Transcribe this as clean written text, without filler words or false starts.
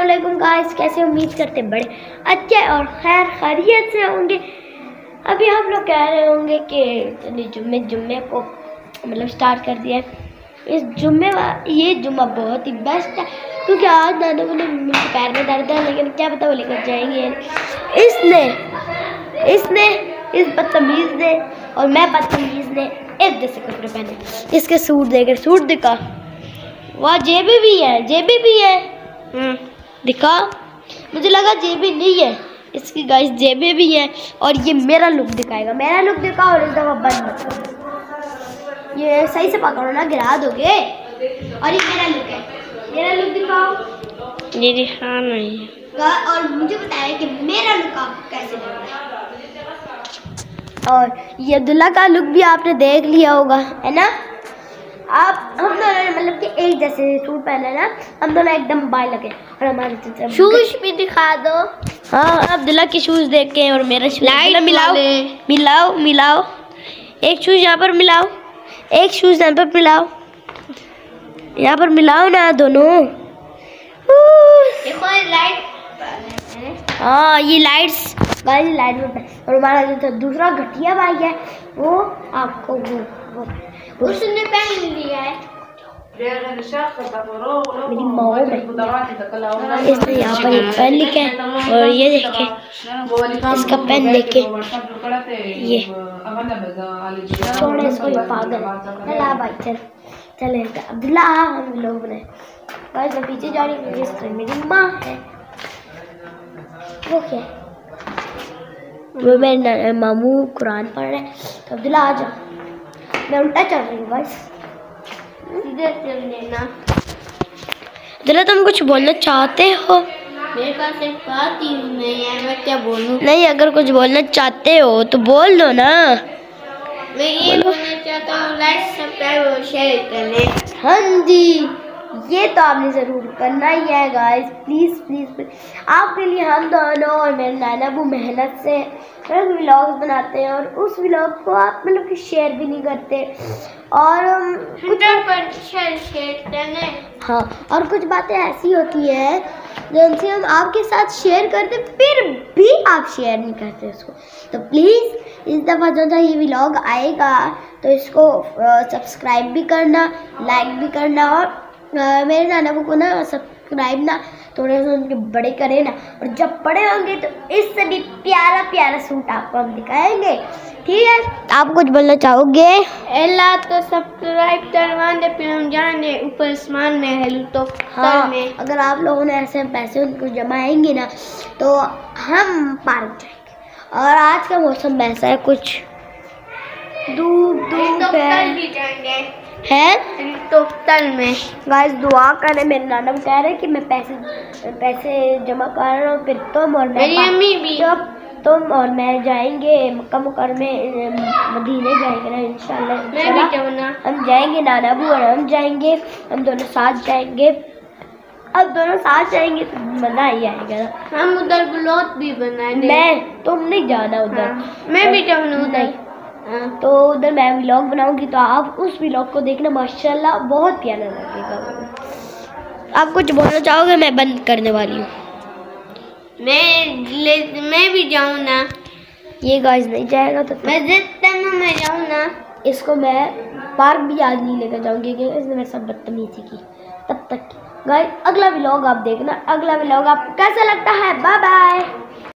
अस्सलामुअलैकुम गाइस, कैसे उम्मीद करते बड़े अच्छे और खैर खैरियत से होंगे। अभी आप लोग कह रहे होंगे कि जुम्मे को मतलब स्टार्ट कर दिया है। ये जुम्मा बहुत ही बेस्ट है क्योंकि आज दादा को पैर में दर्द है, लेकिन क्या पता वो लेकर जाएंगे। इसने इस बदतमीज़ ने और मैं बदतमीज़ ने एक जैसे कपड़े पहने। इसके सूट देकर सूट दिखा, वहाँ जेबी भी है दिखा। मुझे लगा जेबी नहीं है, इसकी गाइस जेबी भी है। और ये मेरा लुक दिखाएगा, मेरा लुक दिखा और इस दफ़ा बंद मत करो, ये सही से पकड़ो ना, गिरा दोगे। और ये मेरा लुक है, मेरा लुक दिखाओ। ये दिखा नहीं और मुझे बताया कि मेरा लुक आपको कैसे लग रहा है। और ये अब्दुल्ला का लुक भी आपने देख लिया होगा, है ना। आप हम दोनों ने मतलब कि एक जैसे सूट पहना ना, हम दोनों एकदम बाय लगे। और हमारे शूज भी दिखा दो। हाँ, अब्दुल्ला के शूज देख के और मेरा शूज मिलाओ। एक शूज यहाँ पर मिलाओ, एक शूज यहाँ पर मिलाओ, यहाँ पर मिलाओ ना दोनों। हाँ, ये लाइट्स लाइट में। और हमारा जो दूसरा घटिया भाई है वो आपको वो उसने पहन लिया है। मेरी माँ में इसने यहाँ पर एक पेन लिखा है और ये देखे इसका पेन देखे, ये छोड़े इसको, ये पागल। चला भाई चले अब्दुल्ला, हम लोग ने बस पीछे जा रही है। मेरी माँ है वो क्या, वो मेरे मामू कुरान पढ़ रहे हैं। तो अब्दुल्ला आ जा, मैं उल्टा चल रही हूँ बस, सीधे चल लेना। अब्दुल्ला तुम कुछ बोलना चाहते हो? मेरे पास एक बात ही नहीं है, मैं क्या बोलूँ? नहीं, अगर कुछ बोलना चाहते हो तो बोल दो ना। मैं ये बोलना चाहता हूँ, लाइक सब्सक्राइब और शेयर करें। हाँ जी, ये तो आपने ज़रूर करना ही है गाइस, प्लीज़। आपके लिए हम दोनों और मेरे नाना वो मेहनत से व्लॉग्स बनाते हैं और उस व्लॉग को आप मतलब कि शेयर भी नहीं करते। और हाँ, और कुछ बातें ऐसी होती है जिनसे हम आपके साथ शेयर करते फिर भी आप शेयर नहीं करते उसको। तो प्लीज़ इस दफ़ा जो सा ये व्लॉग आएगा तो इसको सब्सक्राइब भी करना, लाइक भी करना। और मेरे नाना को ना सब्सक्राइब ना थोड़े से उनके बड़े करें ना, और जब बड़े होंगे तो इससे भी प्यारा सूट आपको हम दिखाएंगे, ठीक है। आप कुछ बोलना चाहोगे? अल्लाह तो सब्सक्राइब करवा दे, फिर हम जाएंगे ऊपर आसमान में हेलीकॉप्टर में। अगर आप लोगों ने ऐसे पैसे उनको जमाएंगे ना तो हम पार्क जाएंगे। और आज का मौसम ऐसा है, कुछ धूप है हेलीकॉप्टर में। गाइस दुआ करें, मेरे नाना कह रहे हैं कि मैं पैसे जमा कर रहा हूँ, फिर तुम और मेरी अम्मी भी, जब तुम और मैं जाएंगे मक्का मुकर्रमे मदीने जाएंगे ना इंशाल्लाह। हम जाएंगे, नाना अबू और हम जाएंगे, हम दोनों साथ जाएंगे। अब दोनों साथ जाएंगे तो मज़ा ही आएगा ना। हम उधर ब्लॉग भी बनाएंगे। तुम नहीं जाना उधर। हाँ, मैं भी जाऊँगा उधर। तो उधर मैं व्लॉग बनाऊंगी तो आप उस व्लॉग को देखना, माशाल्लाह बहुत प्यारा लगेगा। आप कुछ बोलना चाहोगे? मैं बंद करने वाली हूँ। मैं भी जाऊँ ना? ये गाइस नहीं जाएगा तो मैं मैं जाऊँ ना? इसको मैं पार्क भी आज नहीं लेकर जाऊँगी क्योंकि इसने मेरे साथ बदतमीजी की। तब तक गाइस अगला व्लॉग आप देखना। अगला व्लॉग आपको कैसा लगता है? Bye bye.